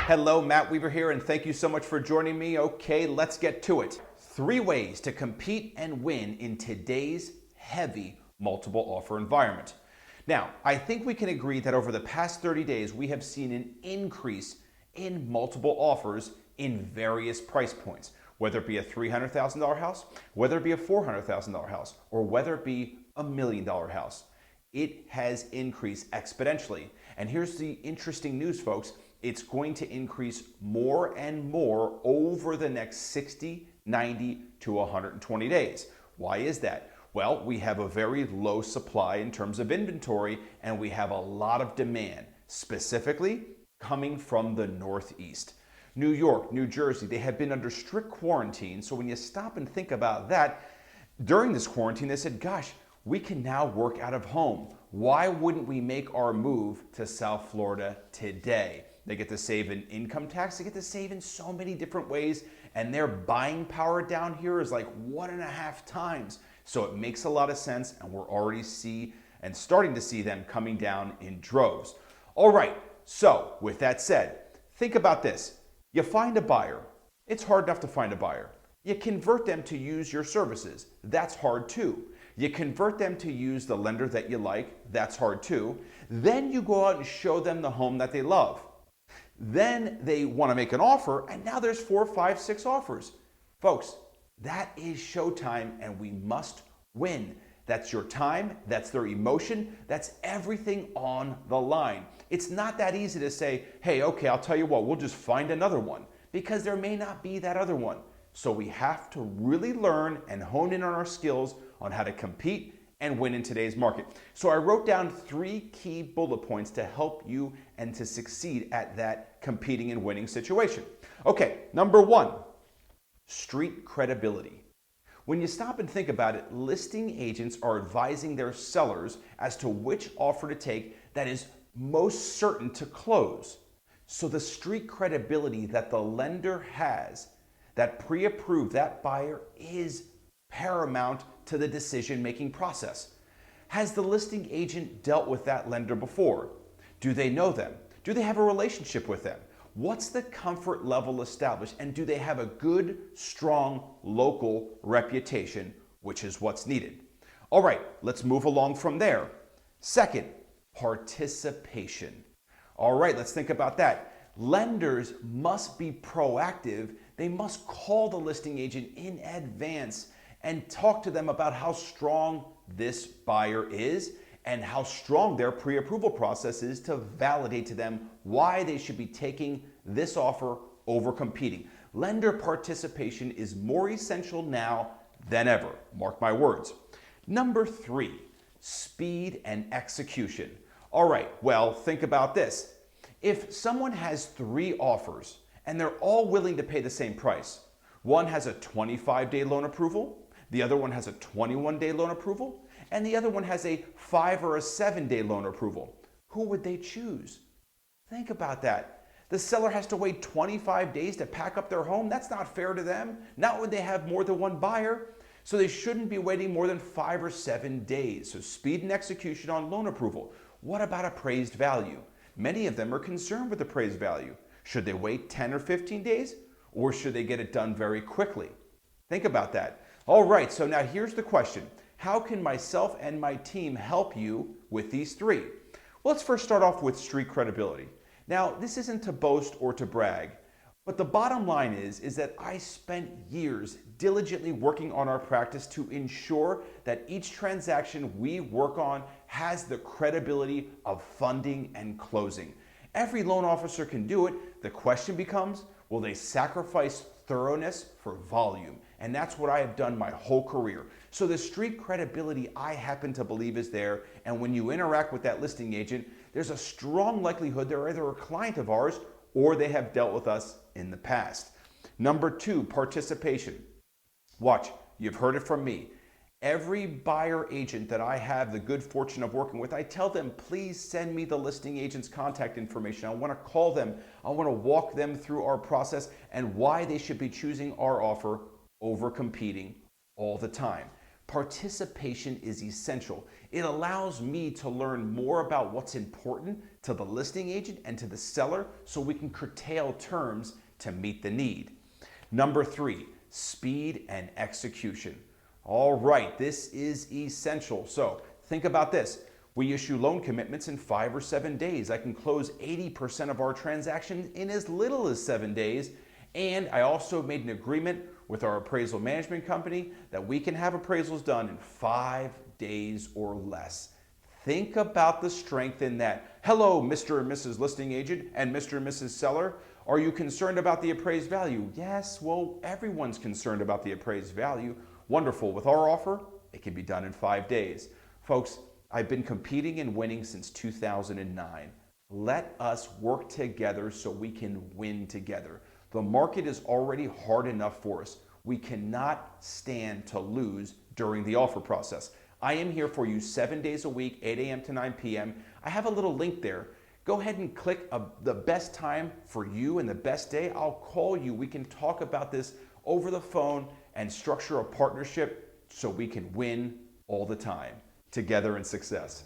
Hello, Matt Weaver here, and thank you so much for joining me. Okay, let's get to it. 3 ways to compete and win in today's heavy multiple offer environment. Now, I think we can agree that over the past 30 days, we have seen an increase in multiple offers in various price points, whether it be a $300,000 house, whether it be a $400,000 house, or whether it be a $1 million house. It has increased exponentially. And here's the interesting news, folks. It's going to increase more and more over the next 60, 90 to 120 days. Why is that? Well, we have a very low supply in terms of inventory, and we have a lot of demand, specifically coming from the Northeast. New York, New Jersey, they have been under strict quarantine. So when you stop and think about that, during this quarantine, they said, gosh, we can now work out of home. Why wouldn't we make our move to South Florida today? They get to save in income tax. They get to save in so many different ways. And their buying power down here is like 1.5 times. So it makes a lot of sense. And we're already starting to see them coming down in droves. All right. So with that said, think about this. You find a buyer. It's hard enough to find a buyer. You convert them to use your services. That's hard too. You convert them to use the lender that you like. That's hard too. Then you go out and show them the home that they love. Then they want to make an offer, and now there's 4, 5, 6 offers. Folks, that is showtime, and we must win. That's your time, that's their emotion, that's everything on the line. It's not that easy to say, hey, okay, I'll tell you what, we'll just find another one, because there may not be that other one. So we have to really learn and hone in on our skills on how to compete and win in today's market. So I wrote down 3 key bullet points to help you and to succeed at that competing and winning situation. Okay, number 1, street credibility. When you stop and think about it, listing agents are advising their sellers as to which offer to take that is most certain to close. So the street credibility that the lender has, that pre-approved, that buyer, is paramount to the decision-making process. Has the listing agent dealt with that lender before? Do they know them? Do they have a relationship with them? What's the comfort level established? And do they have a good, strong, local reputation, which is what's needed? All right, let's move along from there. Second, participation. All right, let's think about that. Lenders must be proactive. They must call the listing agent in advance and talk to them about how strong this buyer is and how strong their pre-approval process is to validate to them why they should be taking this offer over competing. Lender participation is more essential now than ever. Mark my words. Number 3, speed and execution. All right, well, think about this. If someone has 3 offers and they're all willing to pay the same price, one has a 25-day loan approval, the other one has a 21-day loan approval, and the other one has a 5 or a 7-day loan approval. Who would they choose? Think about that. The seller has to wait 25 days to pack up their home. That's not fair to them, not when they have more than one buyer. So they shouldn't be waiting more than 5 or 7 days. So speed and execution on loan approval. What about appraised value? Many of them are concerned with appraised value. Should they wait 10 or 15 days, or should they get it done very quickly? Think about that. All right, so now here's the question. How can myself and my team help you with these 3? Well, let's first start off with street credibility. Now, this isn't to boast or to brag, but the bottom line is that I spent years diligently working on our practice to ensure that each transaction we work on has the credibility of funding and closing. Every loan officer can do it. The question becomes, will they sacrifice thoroughness for volume? And that's what I have done my whole career. So the street credibility, I happen to believe, is there. And when you interact with that listing agent, there's a strong likelihood they're either a client of ours or they have dealt with us in the past. Number 2, participation. Watch, you've heard it from me. Every buyer agent that I have the good fortune of working with, I tell them, please send me the listing agent's contact information. I want to call them. I want to walk them through our process and why they should be choosing our offer over competing all the time. Participation is essential. It allows me to learn more about what's important to the listing agent and to the seller so we can curtail terms to meet the need. Number 3, speed and execution. All right, this is essential. So think about this. We issue loan commitments in 5 or 7 days. I can close 80% of our transactions in as little as 7 days. And I also made an agreement with our appraisal management company that we can have appraisals done in 5 days or less. Think about the strength in that. Hello, Mr. and Mrs. Listing Agent and Mr. and Mrs. Seller. Are you concerned about the appraised value? Yes, well, everyone's concerned about the appraised value. Wonderful. With our offer, it can be done in 5 days. Folks, I've been competing and winning since 2009. Let us work together so we can win together. The market is already hard enough for us. We cannot stand to lose during the offer process. I am here for you 7 days a week, 8 a.m. to 9 p.m. I have a little link there. Go ahead and click the best time for you and the best day. I'll call you. We can talk about this over the phone and structure a partnership so we can win all the time together in success.